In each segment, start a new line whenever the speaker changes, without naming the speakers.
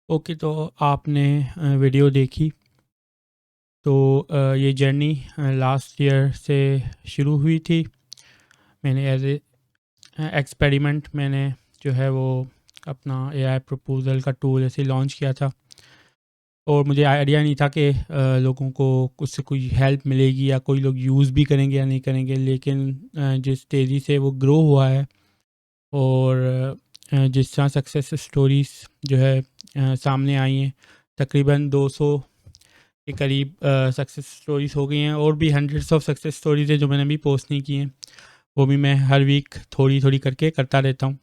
Okay, तो आपने video देखी। तो ये जर्नी लास्ट ईयर से शुरू हुई थी। मैंने एज ए एक्सपेरिमेंट मैंने जो है वो अपना एआई प्रपोज़ल का टूल ऐसे लॉन्च किया था। और मुझे आइडिया नहीं था कि लोगों को उससे कोई हेल्प मिलेगी या कोई लोग यूज़ भी करेंगे या नहीं करेंगे। लेकिन जिस तेज़ी से वो ग्रो हुआ है और जिस तरह सक्सेस स्टोरीज़ जो है सामने आई हैं, तकरीबन 200 के करीब सक्सेस स्टोरीज़ हो गई हैं। और भी हंड्रेड्स ऑफ सक्सेस स्टोरीज़ हैं जो मैंने अभी पोस्ट नहीं की हैं। वो भी मैं हर वीक थोड़ी थोड़ी करके करता रहता हूँ।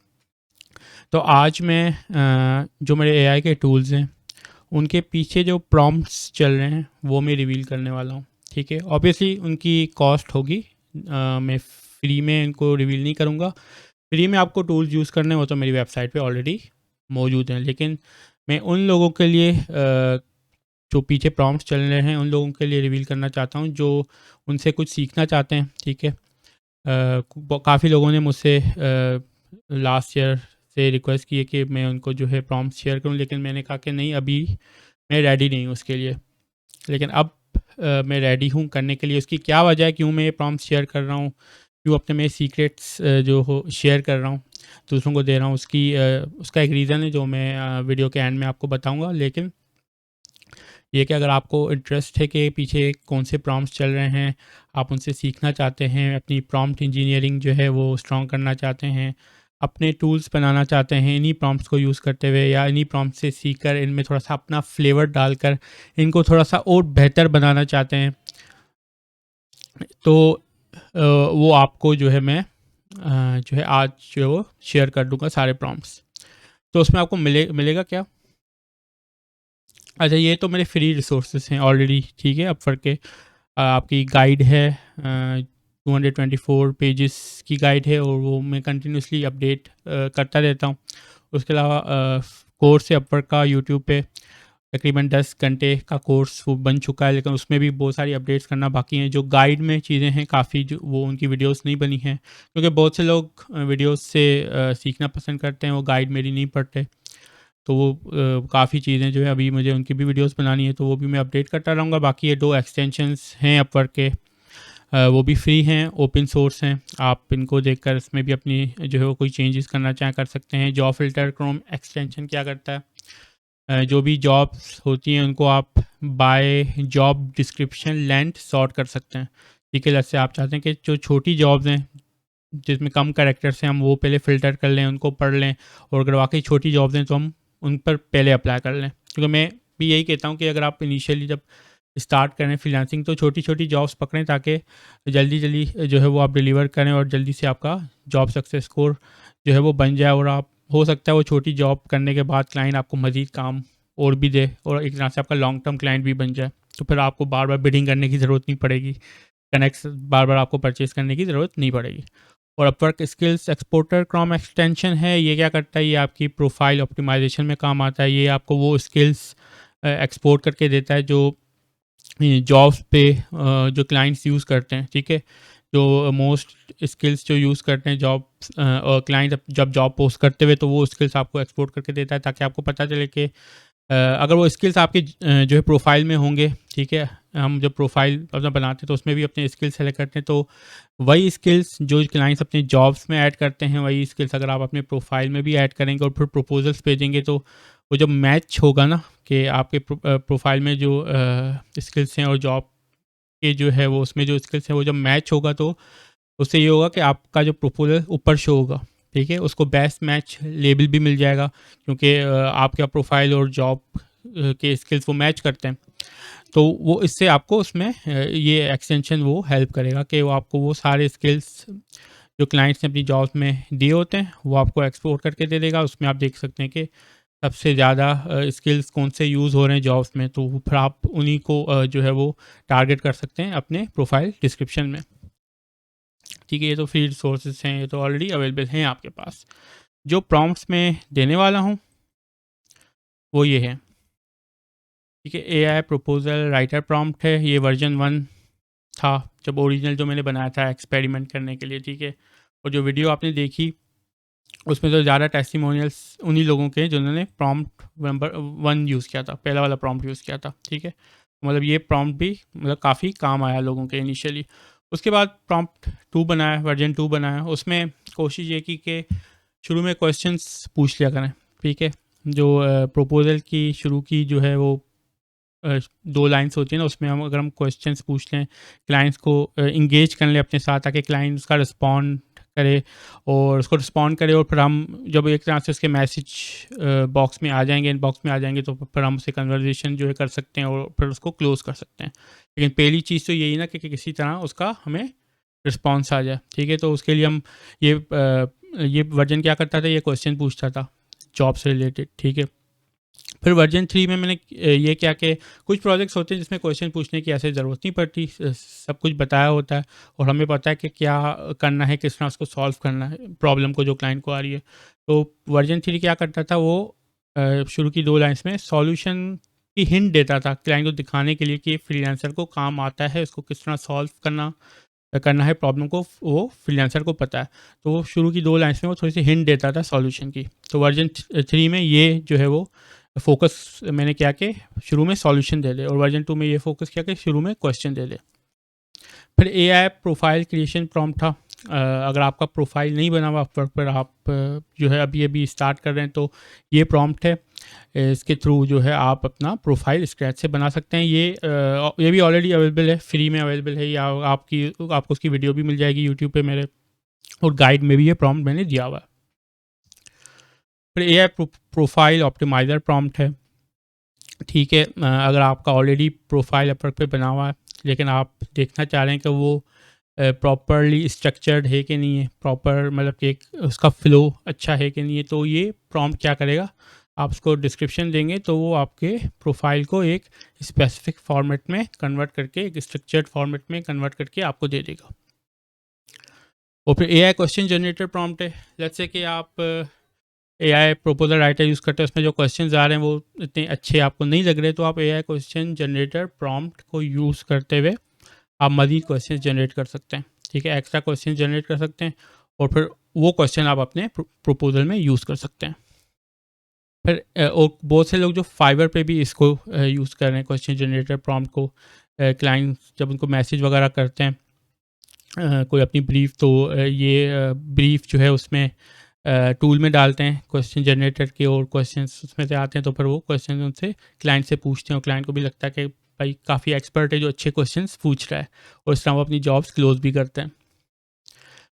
तो आज मैं जो मेरे एआई के टूल्स हैं उनके पीछे जो प्रॉम्प्ट्स चल रहे हैं वो मैं रिवील करने वाला हूँ। ठीक है, ऑब्वियसली उनकी कॉस्ट होगी। मैं फ्री में इनको रिवील नहीं करूँगा। फ्री में आपको टूल्स यूज़ करने हो तो मेरी वेबसाइट पे ऑलरेडी मौजूद हैं। लेकिन मैं उन लोगों के लिए जो पीछे प्रॉम्प्ट्स चल रहे हैं उन लोगों के लिए रिवील करना चाहता हूँ जो उनसे कुछ सीखना चाहते हैं। ठीक है, काफ़ी लोगों ने मुझसे लास्ट ईयर से रिक्वेस्ट की है कि मैं उनको जो है प्रॉम्प्ट शेयर करूं, लेकिन मैंने कहा कि नहीं, अभी मैं रेडी नहीं हूं उसके लिए। लेकिन अब मैं रेडी हूं करने के लिए। उसकी क्या वजह है, क्यों मैं ये प्रॉम्प्ट शेयर कर रहा हूं, क्यों अपने मेरे सीक्रेट्स जो हो शेयर कर रहा हूं, दूसरों को दे रहा हूं, उसका एक रीज़न है जो मैं वीडियो के एंड में आपको बताऊँगा। लेकिन ये कि अगर आपको इंटरेस्ट है कि पीछे कौन से प्रॉम्प्ट्स चल रहे हैं, आप उनसे सीखना चाहते हैं, अपनी प्रॉम्प्ट इंजीनियरिंग जो है वो स्ट्रॉन्ग करना चाहते हैं, अपने टूल्स बनाना चाहते हैं इन्हीं प्रॉम्प्ट्स को यूज़ करते हुए, या इन्हीं प्रॉम्प्ट से सीखकर इनमें थोड़ा सा अपना फ्लेवर डालकर इनको थोड़ा सा और बेहतर बनाना चाहते हैं, तो वो आपको जो है मैं जो है आज जो है वो शेयर कर दूंगा सारे प्रॉम्प्ट्स। तो उसमें आपको मिलेगा क्या? अच्छा, ये तो मेरे फ्री रिसोर्सेज हैं ऑलरेडी। ठीक है, अपवर्क के आपकी गाइड है, 224 पेजेस की गाइड है और वो मैं कंटिन्यूसली अपडेट करता रहता हूँ। उसके अलावा कोर्स है अपवर्क का यूट्यूब पे, तकरीबन 10 घंटे का कोर्स वो बन चुका है, लेकिन उसमें भी बहुत सारी अपडेट्स करना बाकी हैं। जो गाइड में चीज़ें हैं काफ़ी, जो वो उनकी वीडियोस नहीं बनी हैं, क्योंकि बहुत से लोग वीडियोस से सीखना पसंद करते हैं, वो गाइड मेरी नहीं पढ़ते। तो वो काफ़ी चीज़ें जो है अभी मुझे उनकी भी वीडियोस बनानी है, तो वो भी मैं अपडेट करता रहूँगा। बाकी ये 2 एक्सटेंशंस हैं अपवर्क के, वो भी फ्री हैं, ओपन सोर्स हैं। आप इनको देखकर इसमें भी अपनी जो है वो कोई चेंजेस करना चाहें कर सकते हैं। जॉब फ़िल्टर क्रोम एक्सटेंशन क्या करता है, जो भी जॉब्स होती हैं उनको आप by job description length sort कर सकते हैं। ठीक है, जैसे आप चाहते हैं कि जो छोटी जॉब्स हैं जिसमें कम कैरेक्टर्स हैं, हम वो पहले फ़िल्टर कर लें, उनको पढ़ लें, और अगर वाकई छोटी जॉब्स हैं तो हम उन पर पहले अप्लाई कर लें। क्योंकि मैं भी यही कहता हूँ कि अगर आप इनिशियली जब स्टार्ट करें फ्रीलांसिंग, तो छोटी छोटी जॉब्स पकड़ें ताकि जल्दी जल्दी जो है वो आप डिलीवर करें और जल्दी से आपका जॉब सक्सेस स्कोर जो है वो बन जाए, और आप हो सकता है वो छोटी जॉब करने के बाद क्लाइंट आपको मज़ीद काम और भी दे और एक तरह से आपका लॉन्ग टर्म क्लाइंट भी बन जाए। तो फिर आपको बार बार बिडिंग करने की ज़रूरत नहीं पड़ेगी, कनेक्ट बार बार आपको परचेज़ करने की ज़रूरत नहीं पड़ेगी। और Upwork skills exporter Chrome extension है, ये क्या करता है, ये आपकी प्रोफाइल ऑप्टिमाइजेशन में काम आता है। ये आपको वो स्किल्स एक्सपोर्ट करके देता है जो जॉब्स पे जो क्लाइंट्स यूज़ करते हैं। ठीक है, जो मोस्ट स्किल्स जो यूज़ करते हैं जॉब और क्लाइंट जब जॉब पोस्ट करते हुए, तो वो स्किल्स आपको एक्सपोर्ट करके देता है ताकि आपको पता चले कि अगर वो स्किल्स आपके जो है प्रोफाइल में होंगे। ठीक है, हम जब प्रोफाइल अपना बनाते हैं तो उसमें भी अपने स्किल्स सेलेक्ट करते हैं, तो वही स्किल्स जो क्लाइंट्स अपने जॉब्स में ऐड करते हैं, वही स्किल्स अगर आप अपने प्रोफाइल में भी ऐड करेंगे और फिर प्रपोजल्स भेजेंगे, तो वो जब मैच होगा ना कि आपके प्रोफाइल में जो स्किल्स हैं और जॉब के जो है वो उसमें जो स्किल्स हैं वो जब मैच होगा, तो उससे ये होगा कि आपका जो प्रपोजल ऊपर शो होगा। ठीक है, उसको बेस्ट मैच लेबल भी मिल जाएगा, क्योंकि आपका प्रोफाइल और जॉब के स्किल्स वो मैच करते हैं। तो वो इससे आपको उसमें ये एक्सटेंशन वो हेल्प करेगा कि वो आपको वो सारे स्किल्स जो क्लाइंट्स ने अपनी जॉब्स में दिए होते हैं वो आपको एक्सपोर्ट करके दे देगा। उसमें आप देख सकते हैं कि सबसे ज़्यादा स्किल्स कौन से यूज़ हो रहे हैं जॉब्स में, तो फिर आप उन्हीं को जो है वो टारगेट कर सकते हैं अपने प्रोफाइल डिस्क्रिप्शन में। ठीक है, ये तो फ्री रिसोर्सेज हैं, ये तो ऑलरेडी अवेलेबल हैं आपके पास। जो प्रॉम्प्ट्स मैं देने वाला हूँ वो ये है। ठीक है, एआई प्रपोजल राइटर प्रॉम्प्ट है, ये वर्जन 1 था जब ओरिजिनल जो मैंने बनाया था एक्सपेरिमेंट करने के लिए। ठीक है, और जो वीडियो आपने देखी उसमें तो ज़्यादा टेस्टिमोनियल्स उन्हीं लोगों के हैं जिन्होंने प्रॉम्प्ट नंबर 1 यूज़ किया था, पहला वाला प्रॉम्प्ट यूज़ किया था, ठीक है। मतलब ये प्रॉम्प्ट भी मतलब काफ़ी काम आया लोगों के इनिशियली। उसके बाद प्रॉम्प्ट 2 बनाया, वर्जन 2 बनाया, उसमें कोशिश ये की कि शुरू में क्वेश्चंस पूछ लिया करें, ठीक है। जो प्रपोज़ल की शुरू की जो है वो 2 लाइन्स होती हैं ना, उसमें हम अगर हम क्वेश्चंस पूछ लें, क्लाइंट्स को एंगेज कर लें अपने साथ, ताकि क्लाइंट उसका रिस्पॉन्ड करे और उसको रिस्पॉन्ड करे, और फिर हम जब एक तरह से उसके मैसेज बॉक्स में आ जाएंगे, इनबॉक्स में आ जाएंगे, तो फिर हम उससे कन्वर्जेशन जो है कर सकते हैं और फिर उसको क्लोज़ कर सकते हैं। लेकिन पहली चीज़ तो यही ना कि किसी तरह उसका हमें रिस्पॉन्स आ जाए, ठीक है। तो उसके लिए हम ये वर्जन क्या करता था, ये क्वेश्चन पूछता था जॉब से रिलेटेड, ठीक है। फिर वर्जन 3 में मैंने ये किया कि कुछ प्रोजेक्ट्स होते हैं जिसमें क्वेश्चन पूछने की ऐसे ज़रूरत नहीं पड़ती, सब कुछ बताया होता है और हमें पता है कि क्या करना है, किस तरह उसको सॉल्व करना है प्रॉब्लम को जो क्लाइंट को आ रही है। तो वर्जन 3 क्या करता था वो, शुरू की 2 लाइन्स में सॉल्यूशन की हिंट देता था क्लाइंट को, दिखाने के लिए कि फ्रीलांसर को काम आता है, उसको किस तरह सॉल्व करना करना है प्रॉब्लम को, वो फ्रीलांसर को पता है। तो वो शुरू की 2 लाइन्स में वो थोड़ी सी हिंट देता था सॉल्यूशन की। तो वर्जन 3 में ये जो है वो फोकस मैंने किया कि शुरू में सॉल्यूशन दे दे, और वर्जन 2 में ये फोकस किया कि शुरू में क्वेश्चन दे दे। फिर एआई प्रोफाइल क्रिएशन प्रॉम्प्ट था। अगर आपका प्रोफाइल नहीं बना हुआ अपवर्क पर, आप जो है अभी अभी स्टार्ट कर रहे हैं, तो ये प्रॉम्प्ट है, इसके थ्रू जो है आप अपना प्रोफाइल स्क्रैच से बना सकते हैं। ये भी ऑलरेडी अवेलेबल है, फ्री में अवेलेबल है, या आपको उसकी वीडियो भी मिल जाएगी यूट्यूब पे मेरे, और गाइड में भी ये प्रॉम्प्ट मैंने दिया हुआ है। फिर एआई प्रोफाइल ऑप्टिमाइज़र प्रॉम्प्ट है, ठीक है। अगर आपका ऑलरेडी प्रोफाइल अपवर्क पे बना हुआ है, लेकिन आप देखना चाह रहे हैं कि वो प्रॉपरली स्ट्रक्चर्ड है कि नहीं है, प्रॉपर मतलब कि एक उसका फ़्लो अच्छा है कि नहीं है, तो ये प्रॉम्प्ट क्या करेगा, आप उसको डिस्क्रिप्शन देंगे तो वो आपके प्रोफाइल को एक स्पेसिफिक फॉर्मेट में कन्वर्ट करके, एक स्ट्रक्चर्ड फॉर्मेट में कन्वर्ट करके आपको दे देगा। और फिर एआई क्वेश्चन जनरेटर प्रॉम्प्ट है। लेट्स से कि आप एआई प्रोपोजल राइटर यूज़ करते हैं, उसमें जो क्वेश्चंस आ रहे हैं वो इतने अच्छे आपको नहीं लग रहे, तो आप एआई क्वेश्चन जनरेटर प्रॉम्प्ट को यूज़ करते हुए आप मज़ीद क्वेश्चन जनरेट कर सकते हैं, ठीक है। एक्स्ट्रा क्वेश्चन जनरेट कर सकते हैं और फिर वो क्वेश्चन आप अपने प्रपोजल में यूज़ कर सकते हैं। फिर और बहुत से लोग जो फाइवर पे भी इसको यूज़ कर रहे हैं, क्वेश्चन जनरेटर प्रॉम्प्ट को। क्लाइंट जब उनको मैसेज वगैरह करते हैं, कोई अपनी ब्रीफ, तो ये ब्रीफ जो है उसमें टूल में डालते हैं क्वेश्चन जनरेटर के, और क्वेश्चंस उसमें से आते हैं, तो फिर वो क्वेश्चन उनसे क्लाइंट से पूछते हैं, और क्लाइंट को भी लगता है कि भाई काफ़ी एक्सपर्ट है जो अच्छे क्वेश्चंस पूछ रहा है, और इस तरह वो अपनी जॉब्स क्लोज भी करते हैं।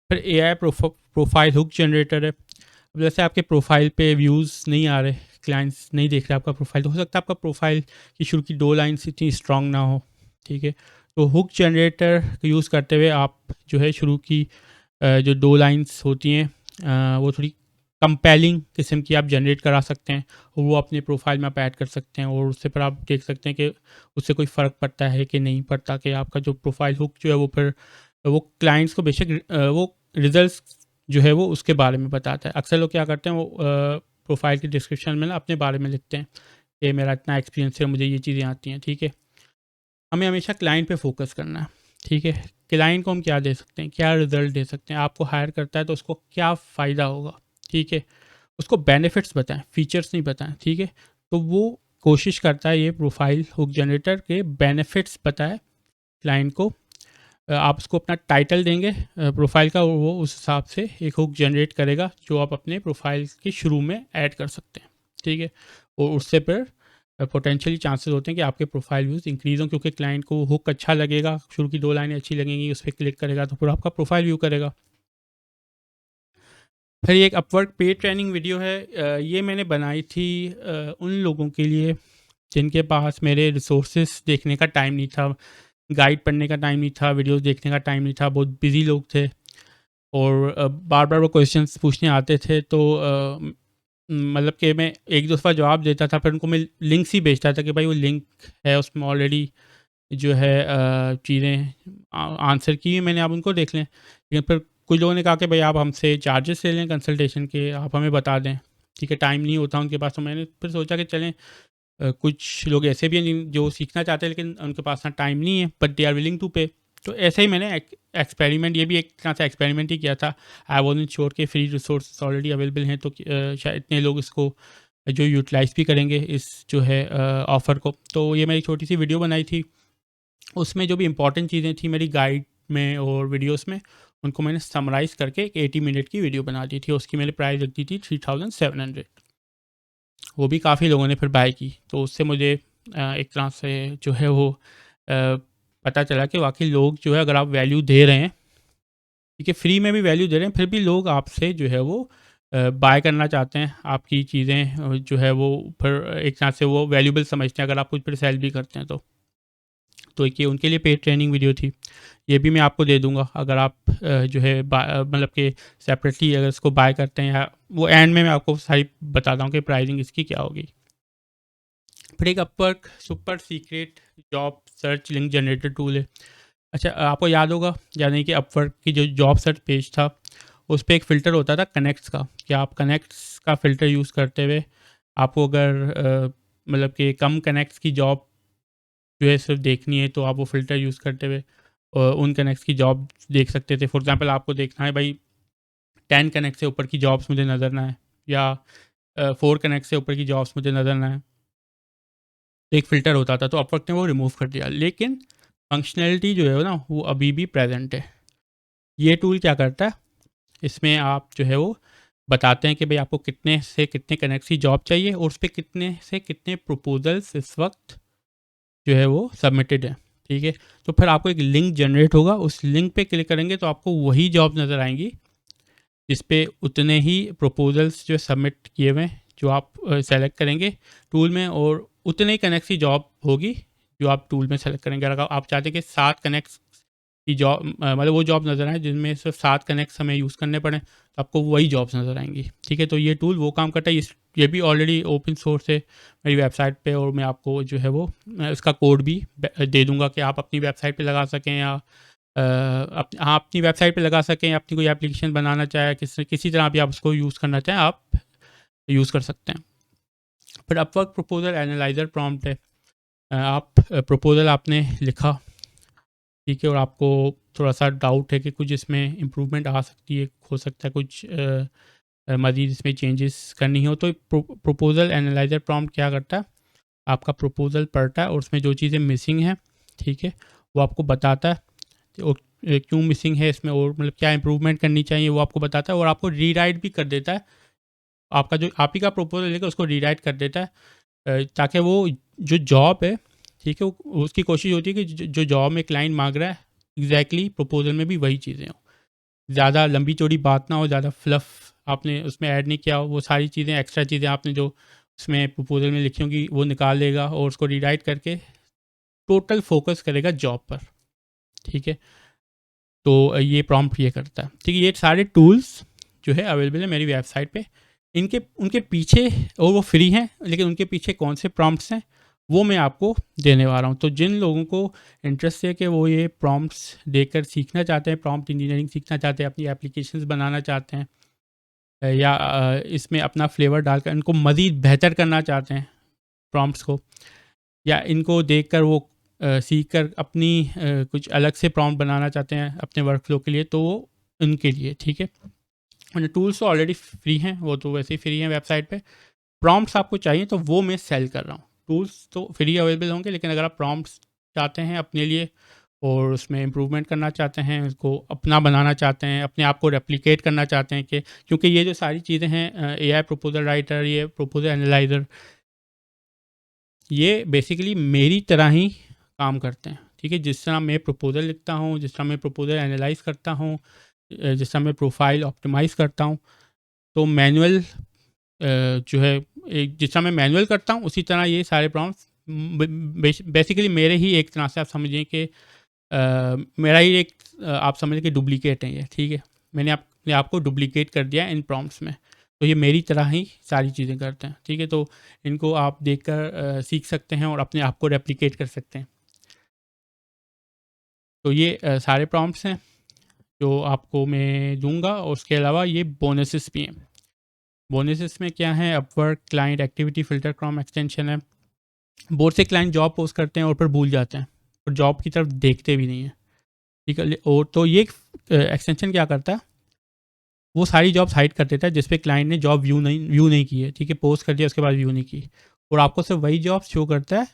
फिर एआई प्रोफाइल हुक जनरेटर है। अब जैसे आपके प्रोफाइल पे व्यूज़ नहीं आ रहे, क्लाइंट्स नहीं देख रहे आपका प्रोफाइल, तो हो सकता है आपका प्रोफाइल की शुरू की 2 लाइन्स इतनी स्ट्रांग ना हो, ठीक है। तो हुक जनरेटर यूज़ करते हुए आप जो है शुरू की जो 2 लाइन्स होती हैं, वो थोड़ी कंपेलिंग किस्म की आप जनरेट करा सकते हैं, और वो अपने प्रोफाइल में आप ऐड कर सकते हैं, और उससे फिर आप देख सकते हैं कि उससे कोई फ़र्क पड़ता है कि नहीं पड़ता, कि आपका जो प्रोफाइल हुक जो है वो फिर वो क्लाइंट्स को बेशक वो रिजल्ट्स जो है वो उसके बारे में बताता है। अक्सर लोग क्या करते हैं, वो प्रोफाइल की डिस्क्रिप्शन में ना अपने बारे में लिखते हैं कि मेरा इतना एक्सपीरियंस है, मुझे ये चीज़ें आती हैं, ठीक है। हमें हमेशा क्लाइंट पे फोकस करना है, ठीक है। क्लाइंट को हम क्या दे सकते हैं, क्या रिजल्ट दे सकते हैं, आपको हायर करता है तो उसको क्या फ़ायदा होगा, ठीक है। उसको बेनिफिट्स बताएं, फीचर्स नहीं बताएं, ठीक है। तो वो कोशिश करता है ये प्रोफाइल हुक जनरेटर के बेनिफिट्स बताए क्लाइंट को। आप उसको अपना टाइटल देंगे प्रोफाइल का, और वो उस हिसाब से एक हुक जनरेट करेगा जो आप अपने प्रोफाइल के शुरू में ऐड कर सकते हैं, ठीक है। और उससे फिर पोटेंशियली चांसेस होते हैं कि आपके प्रोफाइल व्यूज़ इंक्रीज़ हों, क्योंकि क्लाइंट को हुक अच्छा लगेगा, शुरू की 2 लाइनें अच्छी लगेंगी, उस पर क्लिक करेगा तो फिर आपका प्रोफाइल व्यू करेगा। फिर ये एक अपवर्क पेड ट्रेनिंग वीडियो है। ये मैंने बनाई थी उन लोगों के लिए जिनके पास मेरे रिसोर्सेज देखने का टाइम नहीं था, गाइड पढ़ने का टाइम नहीं था, वीडियोस देखने का टाइम नहीं था, बहुत बिजी लोग थे, और बार बार वो क्वेश्चंस पूछने आते थे, तो मतलब कि मैं एक दो दफ़ा जवाब देता था, फिर उनको मैं लिंक्स ही भेजता था कि भाई वो लिंक है, उसमें ऑलरेडी जो है चीज़ें आंसर की हुई मैंने, आप उनको देख लें। लेकिन फिर कुछ लोगों ने कहा कि भाई आप हमसे चार्जेस ले लें कंसल्टेशन के, आप हमें बता दें, ठीक है। टाइम नहीं होता उनके पास, तो मैंने फिर सोचा कि चलें, कुछ लोग ऐसे भी हैं जो सीखना चाहते हैं लेकिन उनके पास ना टाइम नहीं है, but they are willing to pay, तो ऐसे ही मैंने एक्सपेरिमेंट, ये भी एक तरह से एक्सपेरिमेंट ही किया था। आई वॉज़न्ट श्योर कि फ्री रिसोर्स ऑलरेडी अवेलेबल हैं, तो शायद इतने लोग इसको जो यूटिलाइज़ भी करेंगे इस जो है ऑफ़र को। तो ये मैंने एक छोटी सी वीडियो बनाई थी, उसमें जो भी इंपॉर्टेंट चीज़ें थी मेरी गाइड में और वीडियोस में, उनको मैंने समराइज़ करके एक 80 मिनट की वीडियो बना दी थी। उसकी मैंने प्राइस रख दी थी 3700। वो भी काफ़ी लोगों ने फिर बाय की, तो उससे मुझे एक तरह से जो है वो पता चला कि वाकई लोग जो है, अगर आप वैल्यू दे रहे हैं, ठीक है, फ्री में भी वैल्यू दे रहे हैं, फिर भी लोग आपसे जो है वो बाय करना चाहते हैं आपकी चीज़ें, जो है वो फिर एक तरह से वो वैल्यूबल समझते हैं अगर आप कुछ फिर सेल भी करते हैं तो एक ये उनके लिए पेड ट्रेनिंग वीडियो थी। ये भी मैं आपको दे दूँगा अगर आप जो है मतलब कि सेपरेटली अगर इसको बाय करते हैं, या वो एंड में मैं आपको सारी बताता हूँ कि प्राइसिंग इसकी क्या होगी। फिर एक Upwork super secret job search link generator tool है। अच्छा, आपको याद होगा या नहीं कि अपवर्क की जो जॉब सर्च पेज था, उस पे एक फ़िल्टर होता था कनेक्ट्स का, कि आप कनेक्ट्स का फ़िल्टर यूज़ करते हुए आपको अगर मतलब कि कम कनेक्ट्स की जॉब जो है सिर्फ देखनी है, तो आप वो फ़िल्टर यूज़ करते हुए उन कनेक्ट्स की जॉब देख सकते थे। फॉर एग्ज़ाम्पल आपको देखना है भाई 10 कनेक्ट से ऊपर की जॉब्स मुझे नज़र ना आए, या 4 कनेक्ट से ऊपर की जॉब्स मुझे नज़र ना आए, तो एक फ़िल्टर होता था, तो अपवर्क ने वो रिमूव कर दिया। लेकिन फंक्शनैलिटी जो है ना, वो अभी भी प्रेज़ेंट है। ये टूल क्या करता है, इसमें आप जो है वो बताते हैं कि भाई आपको कितने से कितने कनेक्ट्स की जॉब चाहिए, और उस पे कितने से कितने प्रपोज़ल्स इस वक्त जो है वो सबमिटेड है, ठीक है। तो फिर आपको एक लिंक जनरेट होगा, उस लिंक पे क्लिक करेंगे तो आपको वही जॉब नज़र आएंगी जिस पे उतने ही प्रपोजल्स जो सबमिट किए हुए हैं, जो आप सेलेक्ट करेंगे टूल में, और उतने ही कनेक्ट्स की जॉब होगी जो आप टूल में सेलेक्ट करेंगे। अगर आप चाहते हैं कि 7 कनेक्ट्स की जॉब, मतलब वो जॉब नज़र आए जिनमें सिर्फ 7 कनेक्ट्स हमें यूज़ करने पड़े, तो आपको वही जॉब्स नज़र आएंगी, ठीक है। तो ये टूल वो काम करता है। ये भी ऑलरेडी ओपन सोर्स है मेरी वेबसाइट पे, और मैं आपको जो है वो इसका कोड भी दे दूंगा कि आप अपनी वेबसाइट पे लगा सकें, या हाँ, अपनी वेबसाइट पे लगा सकें, या अपनी कोई एप्लीकेशन बनाना चाहे, किसी तरह भी आप उसको यूज़ करना चाहें, आप यूज़ कर सकते हैं। फिर अपवर्क प्रपोजल एनालाइज़र प्रॉम्प्ट है। आप प्रपोजल आपने लिखा, ठीक है, और आपको थोड़ा सा डाउट है कि कुछ इसमें इम्प्रूवमेंट आ सकती है, हो सकता है कुछ मज़ीद इसमें चेंजेस करनी हो, तो प्रपोजल एनालाइज़र प्रॉम्प्ट क्या करता है, आपका प्रपोजल पढ़ता है और उसमें जो चीज़ें मिसिंग हैं, ठीक है, वो आपको बताता है, और क्यों मिसिंग है इसमें, और मतलब क्या इंप्रूवमेंट करनी चाहिए वो आपको बताता है, और आपको रीराइट भी कर देता है। आपका जो आप ही का प्रपोजल लेकर उसको रीराइट कर देता है, ताकि वो जो जॉब है, ठीक है, उसकी कोशिश होती है कि जो जॉब में क्लाइंट मांग रहा है, एग्जैक्टली प्रपोजल में भी वही चीज़ें हों। ज़्यादा लंबी चौड़ी बात ना हो, ज़्यादा फ्लफ़ आपने उसमें ऐड नहीं किया हो, वो सारी चीज़ें, एक्स्ट्रा चीज़ें आपने जो उसमें प्रपोजल में लिखी होंगी वो निकाल लेगा, और उसको रीराइट करके टोटल फोकस करेगा जॉब पर, ठीक है। तो ये प्रॉम्प्ट ये करता है, ठीक है। ये सारे टूल्स जो है अवेलेबल है मेरी वेबसाइट पे। इनके उनके पीछे, और वो फ्री हैं, लेकिन उनके पीछे कौन से प्रॉम्प्ट्स हैं वो मैं आपको देने वाला हूँ। तो जिन लोगों को इंटरेस्ट है कि वो ये प्रॉम्प्ट्स देकर सीखना चाहते हैं, प्रॉम्प्ट इंजीनियरिंग सीखना चाहते हैं, अपनी एप्लीकेशंस बनाना चाहते हैं, या इसमें अपना फ्लेवर डालकर इनको मज़ीद बेहतर करना चाहते हैं प्रॉम्प्ट्स को, या इनको देखकर वो सीख कर अपनी कुछ अलग से प्रॉम्प्ट बनाना चाहते हैं अपने वर्क फ्लो के लिए, तो वो उनके लिए, ठीक है। और टूल्स तो ऑलरेडी फ्री हैं, वो तो वैसे ही फ्री हैं वेबसाइट पे। प्रॉम्प्ट्स आपको चाहिए तो वो मैं सेल कर रहा हूँ। टूल्स तो फ्री अवेलेबल होंगे, लेकिन अगर आप प्रॉम्प्ट्स चाहते हैं अपने लिए, और उसमें इम्प्रूवमेंट करना चाहते हैं, उसको अपना बनाना चाहते हैं, अपने आप को रेप्लिकेट करना चाहते हैं, कि क्योंकि ये जो सारी चीज़ें हैं, एआई प्रपोजल राइटर, ये प्रपोजल एनालाइज़र, ये बेसिकली मेरी तरह ही काम करते हैं, ठीक है। जिस तरह मैं प्रपोजल लिखता हूँ, जिस तरह मैं प्रपोजल एनालाइज करता हूँ, जिस तरह मैं प्रोफाइल ऑप्टिमाइज करता हूँ, तो मैनुअल जो है, एक जिस तरह मैं मैनुअल करता हूँ उसी तरह ये सारे प्रॉम्प्ट्स बेसिकली मेरे ही, एक तरह से आप समझिए कि मेरा ही एक, आप समझिए कि डुप्लीकेट है ये, ठीक है। मैंने अपने आप को डुप्लीकेट कर दिया इन प्रॉम्प्ट्स में, तो ये मेरी तरह ही सारी चीज़ें करते हैं, ठीक है। तो इनको आप देखकर सीख सकते हैं और अपने आप को रेप्लिकेट कर सकते हैं। तो ये सारे प्रॉम्प्ट्स हैं जो आपको मैं दूंगा, और उसके अलावा ये बोनसेस भी हैं। बोनसेस में क्या है, Upwork client activity filter Chrome extension है। बहुत से क्लाइंट जॉब पोस्ट करते हैं और फिर भूल जाते हैं, और जॉब की तरफ देखते भी नहीं हैं, ठीक है। और तो ये एक्सटेंशन क्या करता है, वो सारी जॉब्स हाइड कर देता है जिस पे क्लाइंट ने जॉब व्यू नहीं की है, ठीक है, पोस्ट कर दिया उसके बाद व्यू नहीं की, और आपको सिर्फ वही जॉब शो करता है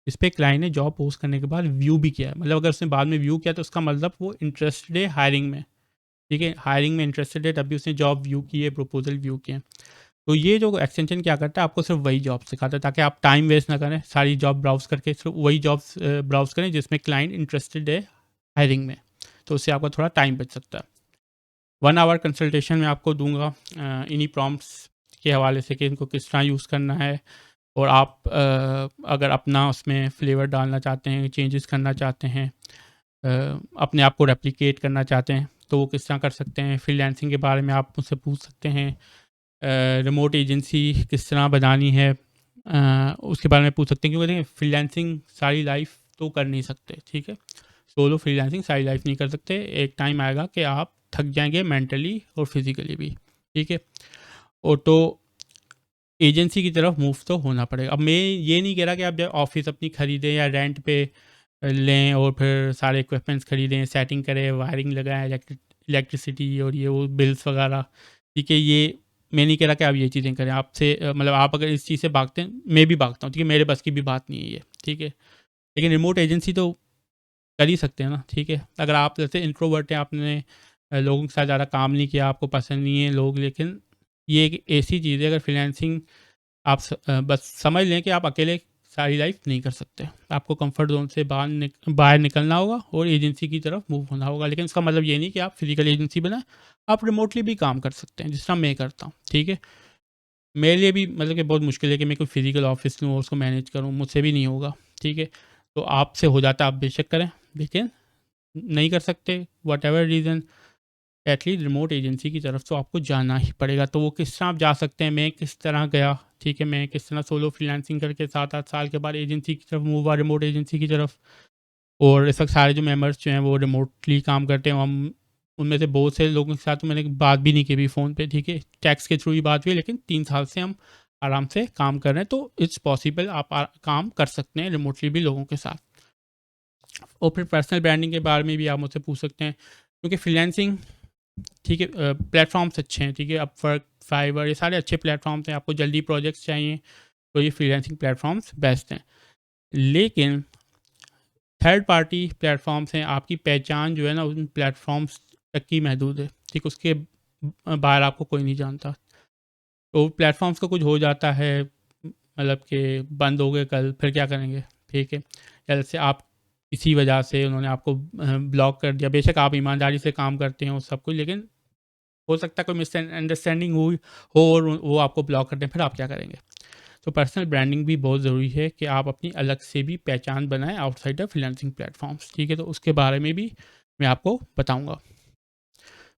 जिस पे क्लाइंट ने जॉब पोस्ट करने के बाद व्यू भी किया है। मतलब अगर उसने बाद में व्यू किया तो उसका मतलब वो इंटरेस्टेड है हायरिंग में, ठीक है, हायरिंग में इंटरेस्टेड है, तभी उसने जॉब व्यू की है, प्रपोजल व्यू किए हैं। तो ये जो एक्सटेंशन क्या करता है, आपको सिर्फ वही जॉब सिखाता है ताकि आप टाइम वेस्ट ना करें, सारी जॉब ब्राउज करके सिर्फ वही जॉब्स ब्राउज करें जिसमें क्लाइंट इंटरेस्टेड है हायरिंग में। तो उससे आपका थोड़ा टाइम बच सकता है। 1 आवर कंसल्टेशन में आपको दूंगा इन्हीं प्रॉम्प्ट्स के हवाले से कि इनको किस तरह यूज़ करना है, और आप अगर अपना उसमें फ्लेवर डालना चाहते हैं, चेंजेस करना चाहते हैं, अपने आप को रेप्लिकेट करना चाहते हैं तो वो किस तरह कर सकते हैं। फ्रीलांसिंग के बारे में आप मुझसे पूछ सकते हैं, रिमोट एजेंसी किस तरह बनानी है, उसके बारे में पूछ सकते हैं, क्योंकि देखिए फ्रीलांसिंग सारी लाइफ तो कर नहीं सकते, ठीक है, सोलो फ्रीलांसिंग सारी लाइफ नहीं कर सकते। एक टाइम आएगा कि आप थक जाएंगे मेंटली और फिजिकली भी, ठीक है। और तो एजेंसी की तरफ मूव तो होना पड़ेगा। अब मैं ये नहीं कह रहा कि आप जब ऑफिस अपनी ख़रीदें या रेंट पे लें और फिर सारे इक्विपमेंट्स ख़रीदें, सेटिंग करें, वायरिंग लगाएं, इलेक्ट्रिसिटी और ये वो बिल्स वगैरह, ठीक है, ये मैं नहीं कह रहा कि आप ये चीज़ें करें। आपसे मतलब आप अगर इस चीज़ से भागते हैं, मैं भी भागता हूँ, ठीक है, मेरे बस की भी बात नहीं है ये, ठीक है। लेकिन रिमोट एजेंसी तो कर ही सकते हैं ना, ठीक है। अगर आप जैसे इंट्रोवर्ट हैं, आपने लोगों के साथ ज़्यादा काम नहीं किया, आपको पसंद नहीं है लोग, लेकिन ये एक ऐसी चीज़ है, अगर फ्रीलांसिंग आप बस समझ लें कि आप अकेले सारी लाइफ नहीं कर सकते, आपको कंफर्ट जोन से बाहर निकलना होगा और एजेंसी की तरफ मूव होना होगा। लेकिन इसका मतलब ये नहीं कि आप फिजिकल एजेंसी बनाएं, आप रिमोटली भी काम कर सकते हैं जिस तरह मैं करता हूँ, ठीक है। मेरे लिए भी मतलब कि बहुत मुश्किल है कि मैं कोई फिजिकल ऑफिस लूँ और उसको मैनेज करूँ, मुझसे भी नहीं होगा, ठीक है। तो आपसे हो जाता, आप बेशक करें, लेकिन नहीं कर सकते what ever reason, at least remote agency की तरफ तो आपको जाना ही पड़ेगा। तो वो किस तरह आप जा सकते हैं, मैं किस तरह गया, ठीक है, मैं किस तरह सोलो फ्रीलांसिंग करके 7-8 साल के बाद एजेंसी की तरफ मूव हुआ, रिमोट एजेंसी की तरफ। और इस वक्त सारे जो मेंबर्स जो हैं वो रिमोटली काम करते हैं। हम उनमें से बहुत से लोगों के साथ तो मैंने बात भी नहीं की भी फ़ोन पे, ठीक है, टैक्स के थ्रू ही बात हुई, लेकिन 3 साल से हम आराम से काम कर रहे हैं। तो इट्स पॉसिबल, आप काम कर सकते हैं रिमोटली भी लोगों के साथ। और फिर पर्सनल ब्रांडिंग के बारे में भी आप मुझसे पूछ सकते हैं, क्योंकि फ्रीलांसिंग, ठीक है, प्लेटफॉर्म्स अच्छे हैं, ठीक है, अपवर्क, फाइवर, ये सारे अच्छे प्लेटफॉर्म्स हैं। आपको जल्दी प्रोजेक्ट्स चाहिए तो ये फ्रीलांसिंग प्लेटफॉर्म्स बेस्ट हैं। लेकिन थर्ड पार्टी प्लेटफॉर्म्स हैं, आपकी पहचान जो है ना उन प्लेटफॉर्म्स तक की महदूद है, ठीक, उसके बाहर आपको कोई नहीं जानता। तो प्लेटफॉर्म्स का कुछ हो जाता है, मतलब कि बंद हो गए कल, फिर क्या करेंगे, ठीक है। या जैसे आप इसी वजह से उन्होंने आपको ब्लॉक कर दिया, बेशक आप ईमानदारी से काम करते हैं और सब कुछ, लेकिन हो सकता है कोई मिसअंडरस्टैंडिंग हुई हो और वो आपको ब्लॉक कर दें, फिर आप क्या करेंगे। तो पर्सनल ब्रांडिंग भी बहुत ज़रूरी है कि आप अपनी अलग से भी पहचान बनाएं आउटसाइड द फ्रीलांसिंग प्लेटफॉर्म्स, ठीक है। तो उसके बारे में भी मैं आपको बताऊंगा।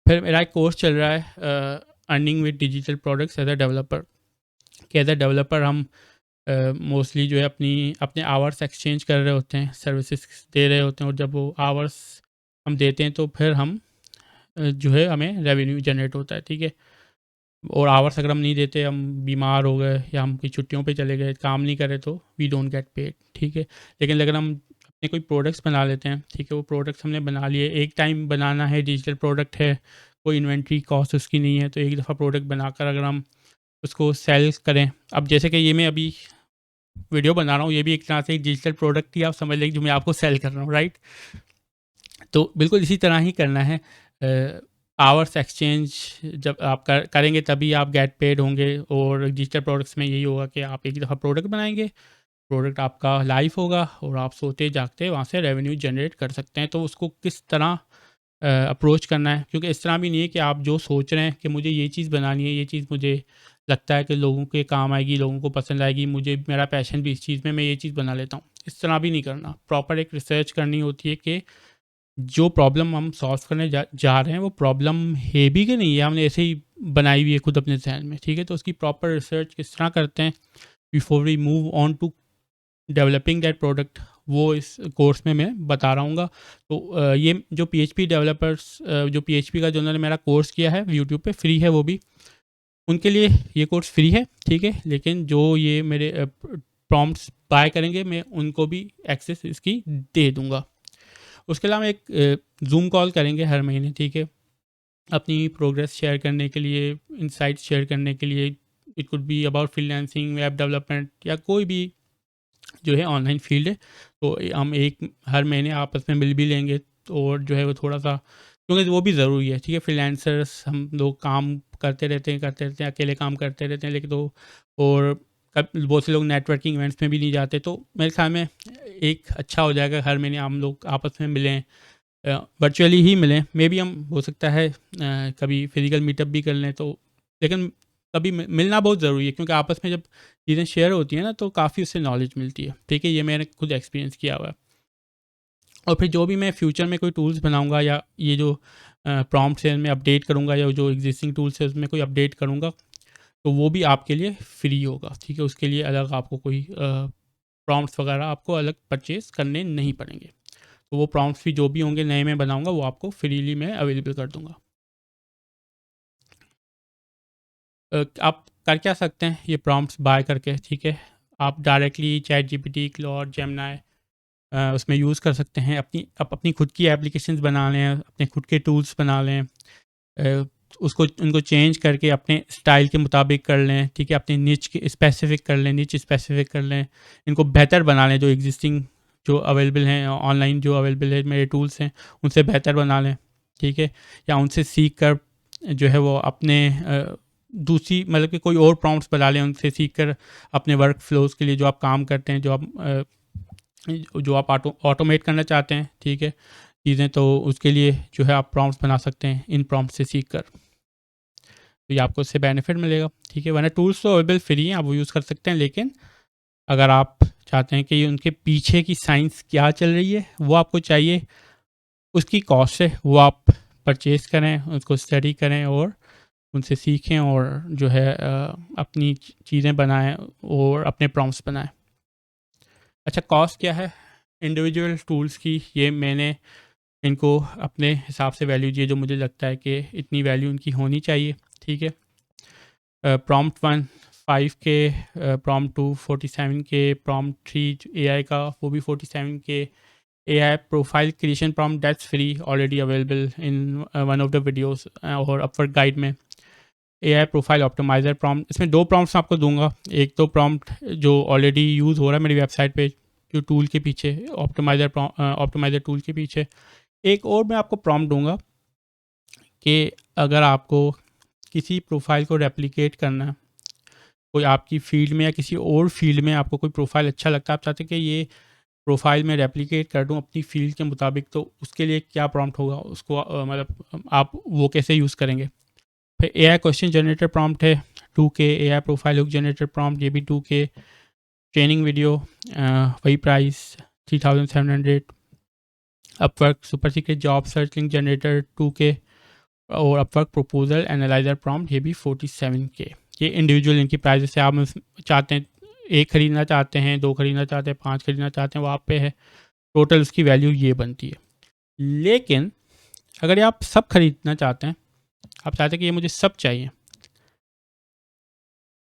फिर मेरा एक कोर्स चल रहा है earning with digital products as a developer, कि एज अ डेवलपर हम मोस्टली जो है अपने आवर्स एक्सचेंज कर रहे होते हैं, सर्विसेज दे रहे होते हैं, और जब वो आवर्स हम देते हैं तो फिर हम जो है हमें रेवेन्यू जनरेट होता है, ठीक है। और आवर्स अगर हम नहीं देते, हम बीमार हो गए या हम कोई छुट्टियों पे चले गए, काम नहीं करे, तो वी डोंट गेट पेड, ठीक है। लेकिन अगर हम अपने कोई प्रोडक्ट्स बना लेते हैं, ठीक है, वो प्रोडक्ट्स हमने बना लिए, एक टाइम बनाना है, डिजिटल प्रोडक्ट है, कोई इन्वेंट्री कॉस्ट उसकी नहीं है, तो एक दफ़ा प्रोडक्ट बनाकर अगर हम उसको सेल करें, अब जैसे कि ये मैं अभी वीडियो बना रहा हूँ, ये भी एक तरह से डिजिटल प्रोडक्ट ही आप समझ लें जो मैं आपको सेल कर रहा हूँ, राइट। तो बिल्कुल इसी तरह ही करना है। आवर्स एक्सचेंज जब आप करेंगे तभी आप गेट पेड होंगे, और डिजिटल प्रोडक्ट्स में यही होगा कि आप एक दफ़ा प्रोडक्ट बनाएंगे, प्रोडक्ट आपका लाइव होगा और आप सोते जागते वहाँ से रेवेन्यू जनरेट कर सकते हैं। तो उसको किस तरह अप्रोच करना है, क्योंकि इस तरह भी नहीं है कि आप जो सोच रहे हैं कि मुझे ये चीज़ बनानी है, ये चीज़ मुझे लगता है कि लोगों के काम आएगी, लोगों को पसंद आएगी, मुझे मेरा पैशन भी इस चीज़ में, मैं ये चीज़ बना लेता हूँ, इस तरह भी नहीं करना। प्रॉपर एक रिसर्च करनी होती है कि जो प्रॉब्लम हम सॉल्व करने जा रहे हैं वो प्रॉब्लम है भी कि नहीं है, हमने ऐसे ही बनाई हुई है खुद अपने जहन में, ठीक है। तो उसकी प्रॉपर रिसर्च किस तरह करते हैं before we move on to developing that product, वो इस कोर्स में मैं बता रहा हूँ। तो ये जो पीएचपी डेवलपर्स, जो पीएचपी का जो उन्होंने मेरा कोर्स किया है यूट्यूब पे, फ्री है वो भी, उनके लिए ये कोर्स फ्री है, ठीक है। लेकिन जो ये मेरे प्रॉम्प्ट्स बाय करेंगे, मैं उनको भी एक्सेस इसकी दे दूँगा। उसके अलावा एक ज़ूम कॉल करेंगे हर महीने, ठीक है, अपनी प्रोग्रेस शेयर करने के लिए, इनसाइट्स शेयर करने के लिए। It could be about freelancing, web development या कोई भी जो है ऑनलाइन फील्ड है। तो हम एक हर महीने आपस में मिल भी लेंगे, तो और जो है वो थोड़ा सा, क्योंकि वो भी ज़रूरी है, ठीक है। फ्रीलांसर्स हम लोग काम करते रहते हैं, अकेले काम करते रहते हैं, लेकिन तो और बहुत से लोग नेटवर्किंग इवेंट्स में भी नहीं जाते। तो मेरे ख्याल में एक अच्छा हो जाएगा हर महीने हम लोग आपस में मिलें, वर्चुअली ही मिलें। मे बी हम हो सकता है कभी फिजिकल मीटअप भी कर लें, तो लेकिन कभी मिलना बहुत ज़रूरी है, क्योंकि आपस में जब चीज़ें शेयर होती हैं ना, तो काफ़ी उससे नॉलेज मिलती है, ठीक है। ये मैंने खुद एक्सपीरियंस किया हुआ है। और फिर जो भी मैं फ्यूचर में कोई टूल्स बनाऊंगा, या ये जो प्रॉम्प्ट्स हैं मैं अपडेट करूंगा, या जो एग्जिस्टिंग टूल्स है उसमें कोई अपडेट करूंगा, तो वो भी आपके लिए फ्री होगा, ठीक है। उसके लिए अलग आपको कोई प्रॉम्प्ट्स वगैरह आपको अलग परचेज़ करने नहीं पड़ेंगे। तो वो प्रॉम्प्ट्स भी जो भी होंगे नए मैं बनाऊंगा, वो आपको फ्रीली मैं अवेलेबल कर दूंगा। आप कर क्या सकते हैं ये प्रॉम्प्ट्स बाय करके, ठीक है। आप directly chat GPT, Claude, Gemini उसमें यूज़ कर सकते हैं। अपनी खुद की एप्लीकेशंस बना लें, अपने खुद के टूल्स बना लें, उसको उनको चेंज करके अपने स्टाइल के मुताबिक कर लें, ठीक है। अपने निच के स्पेसिफिक कर लें, निच स्पेसिफिक कर लें, इनको बेहतर बना लें। जो एग्जिस्टिंग जो अवेलेबल हैं ऑनलाइन, जो अवेलेबल है मेरे टूल्स हैं, उनसे बेहतर बना लें, ठीक है। या उनसे सीख कर जो है वो अपने दूसरी मतलब कि कोई और प्रॉम्प्ट्स बना लें, उनसे सीख कर अपने वर्क फ्लोज के लिए जो आप काम करते हैं, जो आप ऑटोमेट करना चाहते हैं, ठीक है, चीज़ें, तो उसके लिए जो है आप प्रॉम्प्ट्स बना सकते हैं इन प्रॉम्प्ट से सीख कर। तो ये आपको इससे बेनिफिट मिलेगा, ठीक है। वरना टूल्स तो अवेलेबल फ्री हैं, आप वो यूज़ कर सकते हैं, लेकिन अगर आप चाहते हैं कि उनके पीछे की साइंस क्या चल रही है वो आपको चाहिए, उसकी कॉस्ट है, वो आप परचेज़ करें, उसको स्टडी करें और उनसे सीखें, और जो है अपनी चीज़ें बनाएं और अपने प्रॉम्प्ट्स बनाएं। अच्छा, कॉस्ट क्या है इंडिविजुअल टूल्स की, ये मैंने इनको अपने हिसाब से वैल्यू दिए, जो मुझे लगता है कि इतनी वैल्यू इनकी होनी चाहिए, ठीक है। Prompt 1 5K, prompt 2 47K, prompt 3 AI का वो भी 47K। AI profile creation prompt that's free, already available in one of the videos और अपवर्ड गाइड में। AI प्रोफाइल ऑप्टिमाइज़र प्रॉम्प्ट, इसमें दो प्रॉम्प्ट्स आपको दूंगा। एक तो प्रॉम्प्ट जो ऑलरेडी यूज़ हो रहा है मेरी वेबसाइट पे, जो टूल के पीछे ऑप्टिमाइज़र टूल के पीछे। एक और मैं आपको प्रॉम्प्ट दूंगा कि अगर आपको किसी प्रोफाइल को रेप्लिकेट करना है, कोई आपकी फ़ील्ड में या किसी और फील्ड में आपको कोई प्रोफाइल अच्छा लगता है, आप चाहते हैं कि ये प्रोफाइल में रेप्लिकेट कर दूं अपनी फील्ड के मुताबिक, तो उसके लिए क्या प्रॉम्प्ट होगा, उसको मतलब आप वो कैसे यूज़ करेंगे। फिर AI क्वेश्चन जनरेटर प्रॉम्प्ट है 2K, AI profile hook generator prompt, ये भी 2K। ट्रेनिंग वीडियो वही price 3700। Upwork super secret job search link generator 2K, और अपवर्क प्रपोजल एनालाइजर प्रॉम्प्ट ये भी 47K। ये इंडिविजुअल इनकी प्राइस है। आप चाहते हैं एक खरीदना चाहते हैं, दो खरीदना चाहते हैं, 5 खरीदना चाहते हैं, वो आप पे है। टोटल उसकी वैल्यू ये बनती है। लेकिन अगर ये आप सब खरीदना चाहते हैं, आप चाहते हैं कि ये मुझे सब चाहिए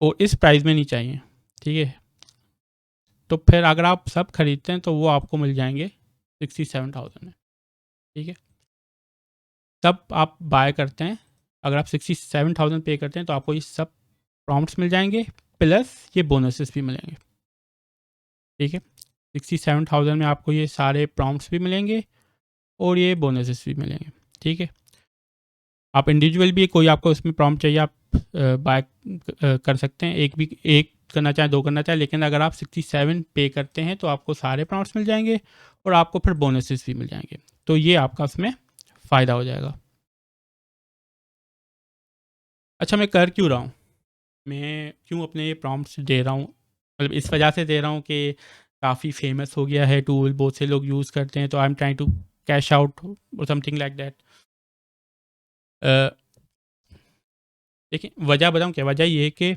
और इस प्राइस में नहीं चाहिए, ठीक है, तो फिर अगर आप सब खरीदते हैं तो वो आपको मिल जाएंगे 67,000 में, ठीक है। तब आप बाय करते हैं, अगर आप 67,000 पे करते हैं तो आपको ये सब प्रॉम्प्ट्स मिल जाएंगे, प्लस ये बोनसेस भी मिलेंगे, ठीक है। 67,000 में आपको ये सारे प्रॉम्प्ट्स भी मिलेंगे और ये बोनसेस भी मिलेंगे, ठीक है। आप इंडिविजुअल भी कोई आपको इसमें प्रॉम्प्ट चाहिए, आप बाय कर सकते हैं, एक करना चाहें, दो करना चाहें, लेकिन अगर आप 67 पे करते हैं तो आपको सारे प्रॉम्प्ट्स मिल जाएंगे और आपको फिर बोनसेस भी मिल जाएंगे। तो ये आपका उसमें फ़ायदा हो जाएगा। अच्छा, मैं कर क्यों रहा हूँ, मैं क्यों अपने ये प्रॉम्प्ट्स दे रहा हूँ, मतलब इस वजह से दे रहा हूँ कि काफ़ी फेमस हो गया है टूल, बहुत से लोग यूज़ करते हैं, तो I am trying to cash out और समथिंग लाइक दैट। देखिए, वजह बताऊँ क्या, वजह ये है कि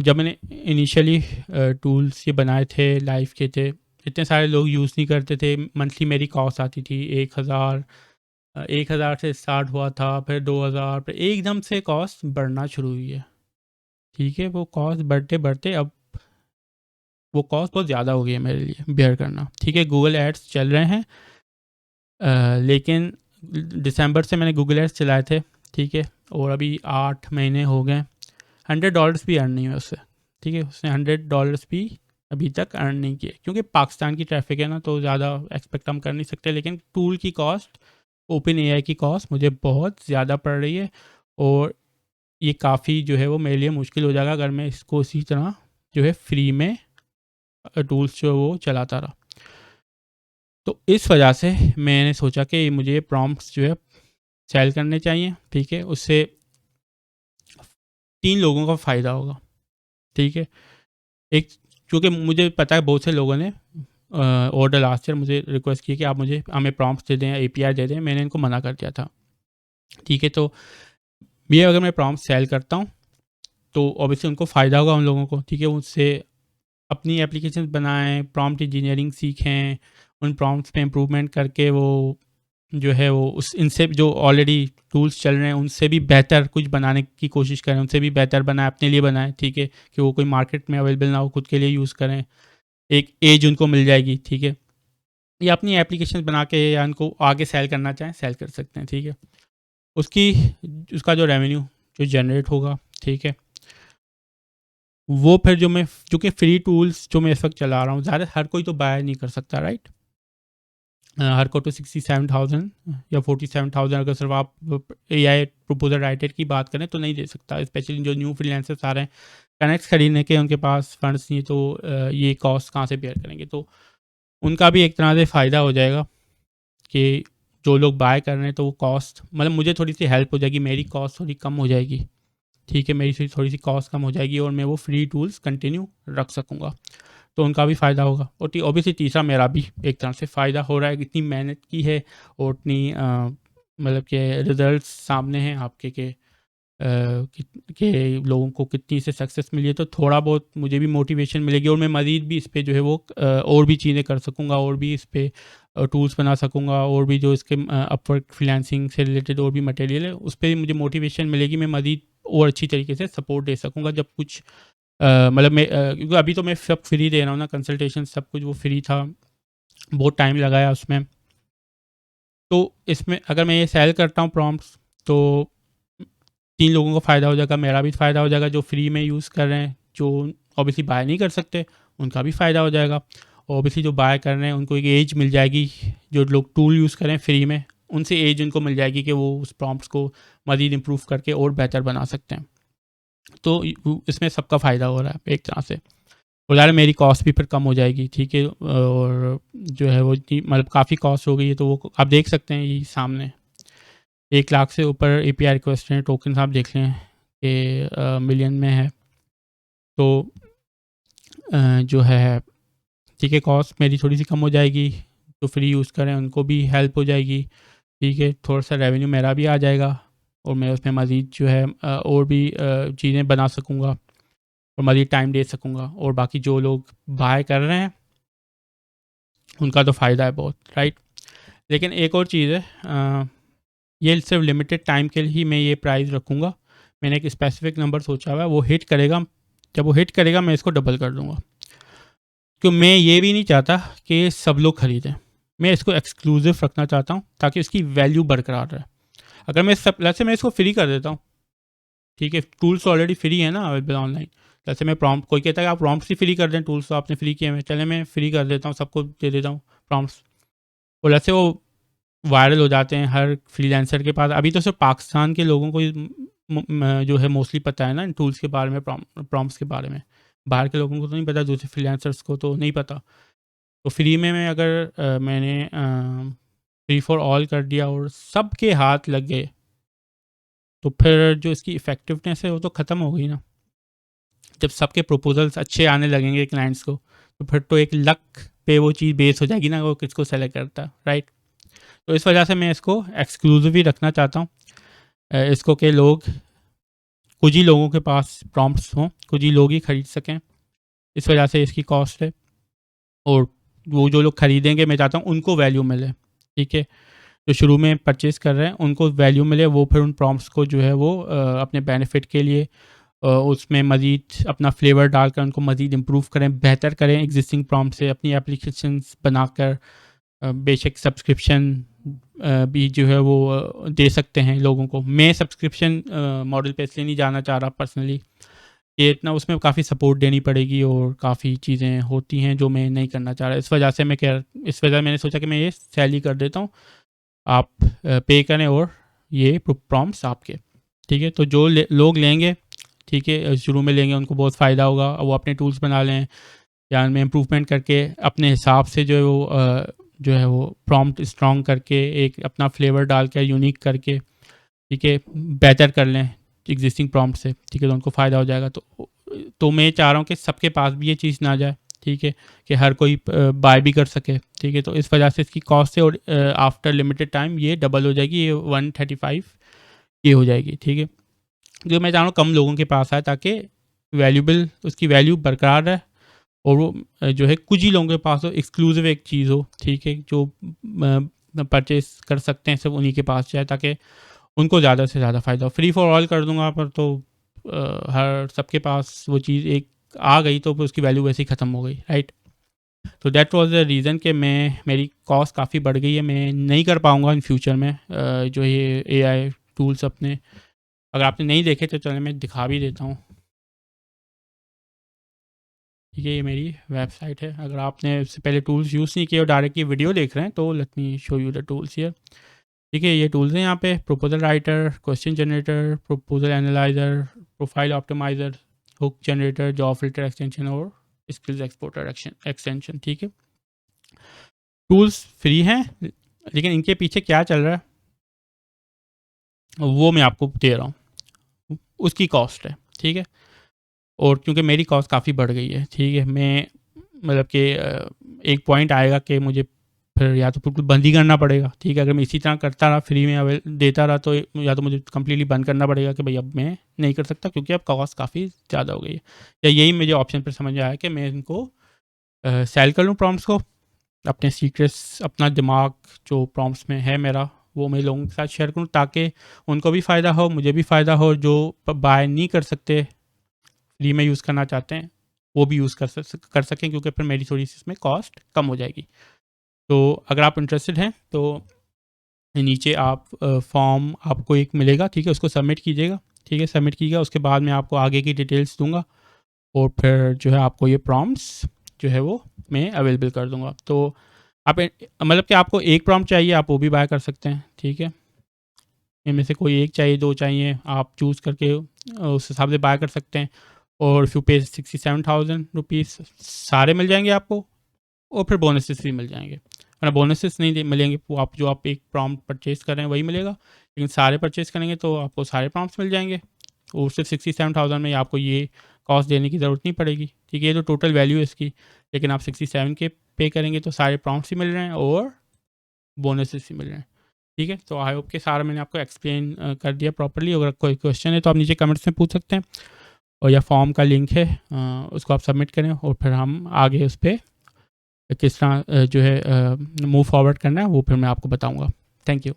जब मैंने इनिशियली टूल्स ये बनाए थे, लाइव के थे, इतने सारे लोग यूज़ नहीं करते थे। मंथली मेरी कॉस्ट आती थी 1,000, 1,000 से स्टार्ट हुआ था, फिर 2,000, फिर एकदम से कॉस्ट बढ़ना शुरू हुई है, ठीक है। वो कॉस्ट बढ़ते बढ़ते अब वो कॉस्ट बहुत ज़्यादा हो गई है मेरे लिए बेयर करना, ठीक है। गूगल एड्स चल रहे हैं, लेकिन दिसंबर से मैंने गूगल एड्स चलाए थे, ठीक है, और अभी 8 महीने हो गए, $100 भी अर्न नहीं हुए उससे, ठीक है, उसने $100 भी अभी तक अर्न नहीं किए, क्योंकि पाकिस्तान की ट्रैफिक है ना, तो ज़्यादा एक्सपेक्ट हम कर नहीं सकते। लेकिन टूल की कॉस्ट, ओपन एआई की कॉस्ट मुझे बहुत ज़्यादा पड़ रही है, और ये काफ़ी जो है वो मेरे लिए मुश्किल हो जाएगा अगर मैं इसको इसी तरह जो है फ्री में टूल्स जो वो चलाता रहा। तो इस वजह से मैंने सोचा कि मुझे प्रॉम्प्ट्स जो है सेल करने चाहिए, ठीक है, उससे 3 लोगों का फ़ायदा होगा, ठीक है। एक, क्योंकि मुझे पता है बहुत से लोगों ने ओवर द लास्ट ईयर मुझे रिक्वेस्ट की कि आप हमें प्रॉम्प्ट्स दे दें, एपीआई दे दें, मैंने इनको मना कर दिया था, ठीक है। तो ये अगर मैं प्रॉम्प्ट सेल करता हूँ तो ऑब्वियसली उनको फ़ायदा होगा उन लोगों को, ठीक है, उससे अपनी एप्लीकेशन बनाएं, प्रॉम्प्ट इंजीनियरिंग सीखें, उन प्रॉम्प्ट्स पे इम्प्रूवमेंट करके वो जो है वो उस इनसे जो ऑलरेडी टूल्स चल रहे हैं उनसे भी बेहतर कुछ बनाने की कोशिश करें, उनसे भी बेहतर बनाएं, अपने लिए बनाएं, ठीक है, कि वो कोई मार्केट में अवेलेबल ना हो, खुद के लिए यूज़ करें, एक एज उनको मिल जाएगी, ठीक है, या अपनी एप्लीकेशन बना के या उनको आगे सेल करना चाहें सेल कर सकते हैं, ठीक है। उसकी उसका जो रेवेन्यू जो जनरेट होगा, ठीक है, वो फिर जो कि फ्री टूल्स जो मैं इस वक्त चला रहा हूँ, ज़्यादा हर कोई तो बाय नहीं कर सकता, राइट। हर को तो 67,000 या 47,000 अगर सिर्फ आप एआई प्रपोजल राइटर की बात करें तो नहीं दे सकता, स्पेशली जो न्यू फ्रीलांसर्स आ रहे हैं, कनेक्ट्स खरीदने के उनके पास फंड्स नहीं, तो ये कॉस्ट कहाँ से बेयर करेंगे। तो उनका भी एक तरह से फ़ायदा हो जाएगा कि जो लोग बाय कर रहे हैं तो वो कॉस्ट, मतलब मुझे थोड़ी सी हेल्प हो जाएगी, मेरी कॉस्ट थोड़ी कम हो जाएगी, ठीक है, मेरी थोड़ी सी कॉस्ट कम हो जाएगी और मैं वो फ्री टूल्स कंटिन्यू रख सकूँगा, तो उनका भी फ़ायदा होगा। और ऑब्वियसली तीसरा मेरा भी एक तरह से फ़ायदा हो रहा है, इतनी मेहनत की है और उतनी मतलब कि रिजल्ट्स सामने हैं आपके के लोगों को कितनी से सक्सेस मिली है, तो थोड़ा बहुत मुझे भी मोटिवेशन मिलेगी और मैं मज़ीद भी इस पे जो है वो और भी चीज़ें कर सकूँगा, और भी इस पे टूल्स बना सकूँगा, और भी जो इसके अपवर्क फ्रीलांसिंग से रिलेटेड और भी मटेरियल है उस पर भी मुझे मोटिवेशन मिलेगी, मैं मज़ीद और अच्छी तरीके से सपोर्ट दे सकूँगा जब कुछ मतलब मैं क्योंकि अभी तो मैं सब फ्री दे रहा हूँ ना, कंसल्टेशन सब कुछ वो फ्री था, बहुत टाइम लगाया उसमें। तो इसमें अगर मैं ये सेल करता हूँ प्रॉम्प्ट्स तो 3 लोगों को फ़ायदा हो जाएगा, मेरा भी फ़ायदा हो जाएगा, जो फ्री में यूज़ कर रहे हैं, जो ऑब्वियसली बाय नहीं कर सकते उनका भी फ़ायदा हो जाएगा, और ऑब्वियसली जो बाय कर रहे हैं उनको एक एज मिल जाएगी, जो लोग टूल यूज़ करें फ्री में उनसे एज उनको मिल जाएगी कि वो उस प्रॉम्प्ट्स को मज़ीद इम्प्रूव करके और बेहतर बना सकते हैं। तो इसमें सबका फ़ायदा हो रहा है एक तरह से, और ज़्यादा मेरी कॉस्ट भी फिर कम हो जाएगी, ठीक है, और जो है वो मतलब काफ़ी कॉस्ट हो गई है, तो वो आप देख सकते हैं ये सामने 1 लाख से ऊपर एपीआई रिक्वेस्ट हैं, टोकन आप देख लें कि मिलियन में है, तो जो है ठीक है, कॉस्ट मेरी थोड़ी सी कम हो जाएगी, तो फ्री यूज़ करें उनको भी हेल्प हो जाएगी, ठीक है, थोड़ा सा रेवेन्यू मेरा भी आ जाएगा, और मैं उसमें मज़ीद जो है और भी चीज़ें बना सकूँगा और मज़ीद टाइम दे सकूँगा, और बाकी जो लोग बाय कर रहे हैं उनका तो फ़ायदा है बहुत, राइट। लेकिन एक और चीज़ है, ये सिर्फ लिमिटेड टाइम के लिए ही मैं ये प्राइस रखूँगा, मैंने एक स्पेसिफिक नंबर सोचा हुआ है, वो हिट करेगा, जब वो हिट करेगा मैं इसको डबल कर दूँगा, क्योंकि मैं ये भी नहीं चाहता कि सब लोग ख़रीदें, मैं इसको एक्सक्लूसिव रखना चाहता हूँ ताकि इसकी वैल्यू बरकरार रहे। अगर मैं सब जैसे मैं इसको फ्री कर देता हूँ, ठीक है, टूल्स ऑलरेडी फ्री है ना अवेलेबल ऑनलाइन, जैसे मैं प्रॉम्प्ट, कोई कहता है कि आप प्रॉम्प्ट्स ही फ्री कर दें, टूल्स तो आपने फ्री किए हैं, चले मैं फ्री कर देता हूँ, सबको दे देता हूँ प्रॉम्प्ट्स, और जैसे वो वायरल हो जाते हैं हर फ्रीलांसर के पास। अभी तो सिर्फ पाकिस्तान के लोगों को जो है मोस्टली पता है ना इन टूल्स के बारे में, प्रॉम्प्ट्स के बारे में, बाहर के लोगों को तो नहीं पता, दूसरे फ्रीलांसर्स को तो नहीं पता। तो फ्री में मैं अगर मैंने फ्री फॉर ऑल कर दिया और सबके हाथ लग गए, तो फिर जो इसकी इफ़ेक्टिवनेस है वो तो ख़त्म हो गई ना। जब सबके प्रपोजल्स अच्छे आने लगेंगे क्लाइंट्स को, तो फिर तो एक लक पे वो चीज़ बेस हो जाएगी ना, वो किसको सेलेक्ट करता है, राइट। तो इस वजह से मैं इसको एक्सक्लूसिव ही रखना चाहता हूँ, इसको के लोग कुछ ही लोगों के पास प्रॉम्प्ट्स हों, कुछ ही लोग ही ख़रीद सकें, इस वजह से इसकी कॉस्ट है, और वो जो लोग ख़रीदेंगे मैं चाहता हूँ उनको वैल्यू मिले, ठीक है, जो शुरू में परचेज़ कर रहे हैं उनको वैल्यू मिले, वो फिर उन प्रॉम्प्ट्स को जो है वो अपने बेनिफिट के लिए उसमें मज़ीद अपना फ्लेवर डालकर उनको मज़ीद इम्प्रूव करें, बेहतर करें एग्जिस्टिंग प्रॉम्प्ट से, अपनी एप्लीकेशंस बनाकर बेशक सब्सक्रिप्शन भी जो है वो दे सकते हैं लोगों को। मैं सब्सक्रिप्शन मॉडल पे इसलिए नहीं जाना चाह रहा पर्सनली, ये इतना उसमें काफ़ी सपोर्ट देनी पड़ेगी और काफ़ी चीज़ें होती हैं जो मैं नहीं करना चाह रहा। इस वजह मैंने सोचा कि मैं ये सेल ही कर देता हूँ, आप पे करें और ये प्रॉम्प्ट्स आपके, ठीक है। तो जो लोग लेंगे, ठीक है, शुरू में लेंगे, उनको बहुत फ़ायदा होगा। वो अपने टूल्स बना लें या उनमें इम्प्रूवमेंट करके अपने हिसाब से जो है वो प्रॉम्प्ट स्ट्रॉन्ग करके एक अपना फ्लेवर डाल के यूनिक करके, ठीक है, बेहतर कर लें एग्जिस्टिंग प्रॉम्प्ट से, ठीक है, तो उनको फ़ायदा हो जाएगा। तो मैं चाह रहा हूँ कि सबके पास भी ये चीज़ ना जाए, ठीक है, कि हर कोई बाय भी कर सके, ठीक है। तो इस वजह से इसकी कॉस्ट है और आफ्टर लिमिटेड टाइम ये डबल हो जाएगी, ये 135 ये हो जाएगी, ठीक है। जो मैं चाह रहा हूँ कम लोगों के पास आए ताकि वैल्यूबल उसकी वैल्यू बरकरार रहे और वो जो है कुछ ही लोगों के पास हो, एक्सक्लूसिव एक चीज़ हो, ठीक है, जो परचेस कर सकते हैं सिर्फ उन्हीं के पास जाए ताकि उनको ज़्यादा से ज़्यादा फ़ायदा हो। फ्री फॉर ऑल कर दूंगा पर तो हर सबके पास वो चीज़ एक आ गई तो फिर उसकी वैल्यू वैसे ही ख़त्म हो गई, राइट। तो दैट वाज द रीज़न कि मेरी कॉस्ट काफ़ी बढ़ गई है, मैं नहीं कर पाऊँगा इन फ्यूचर में जो ये एआई टूल्स अपने। अगर आपने नहीं देखे तो चलो मैं दिखा भी देता हूँ, ठीक है। ये मेरी वेबसाइट है। अगर आपने इससे पहले टूल्स यूज़ नहीं किए और डायरेक्ट ये वीडियो देख रहे हैं तो let me show you the tools here, ठीक है। ये टूल्स हैं यहाँ पे, proposal writer, question generator, proposal analyser, profile optimiser, hook generator, job filter extension और स्किल्स एक्सपोर्टर एक्सटेंशन, ठीक है। टूल्स फ्री हैं लेकिन इनके पीछे क्या चल रहा है वो मैं आपको दे रहा हूँ, उसकी कॉस्ट है, ठीक है। और क्योंकि मेरी कॉस्ट काफ़ी बढ़ गई है, ठीक है, मैं मतलब कि एक पॉइंट आएगा कि मुझे फिर या तो बिल्कुल बंद ही करना पड़ेगा, ठीक है। अगर मैं इसी तरह करता रहा, फ्री में देता रहा, तो या तो मुझे कम्प्लीटली बंद करना पड़ेगा कि भाई अब मैं नहीं कर सकता क्योंकि अब कॉस्ट काफ़ी ज़्यादा हो गई है। या यही मुझे ऑप्शन पर समझ आया कि मैं इनको सेल कर लूँ प्रॉम्प्ट्स को, अपने सीक्रेट्स, अपना दिमाग जो प्रॉम्प्ट्स में है मेरा वो मैं लोगों के साथ शेयर करूँ ताकि उनको भी फ़ायदा हो, मुझे भी फ़ायदा हो। जो बाय नहीं कर सकते, फ्री में यूज़ करना चाहते हैं, वो भी यूज़ कर सकें क्योंकि फिर मेरी थोड़ी सी इसमें कॉस्ट कम हो जाएगी। तो अगर आप इंटरेस्टेड हैं तो नीचे आप फॉर्म आपको एक मिलेगा, ठीक है, उसको सबमिट कीजिएगा, ठीक है। सबमिट कीजिएगा, उसके बाद मैं आपको आगे की डिटेल्स दूंगा और फिर जो है आपको ये प्रॉम्प्ट्स जो है वो मैं अवेलेबल कर दूंगा। तो आप मतलब कि आपको एक प्रॉम्प्ट चाहिए आप वो भी बाय कर सकते हैं, ठीक है। इनमें से कोई एक चाहिए, दो चाहिए, आप चूज़ करके उस हिसाब से बाय कर सकते हैं। और इफ़ यू पे 67,000 रुपीज़ सारे मिल जाएंगे आपको और फिर बोनसेस भी मिल जाएंगे। वरना बोनसेस नहीं मिलेंगे, वो आप एक प्रॉम्प्ट परचेज़ कर रहे हैं वही मिलेगा, लेकिन सारे परचेज़ करेंगे तो आपको सारे प्रॉम्प्ट्स मिल जाएंगे और सिर्फ 67,000 में आपको ये कॉस्ट देने की ज़रूरत नहीं पड़ेगी, ठीक है। ये तो टोटल वैल्यू है इसकी, लेकिन आप 67 के पे करेंगे तो सारे प्रॉम्प्ट्स ही मिल रहे हैं और बोनसेस ही मिल रहे हैं, ठीक है। तो आई होप के सारा मैंने आपको एक्सप्लेन कर दिया प्रॉपरली। अगर कोई क्वेश्चन है तो आप नीचे कमेंट्स में पूछ सकते हैं और या फॉर्म का लिंक है उसको आप सबमिट करें और फिर हम आगे उस पर किस तरह जो है मूव फॉरवर्ड करना है वो फिर मैं आपको बताऊंगा। Thank you.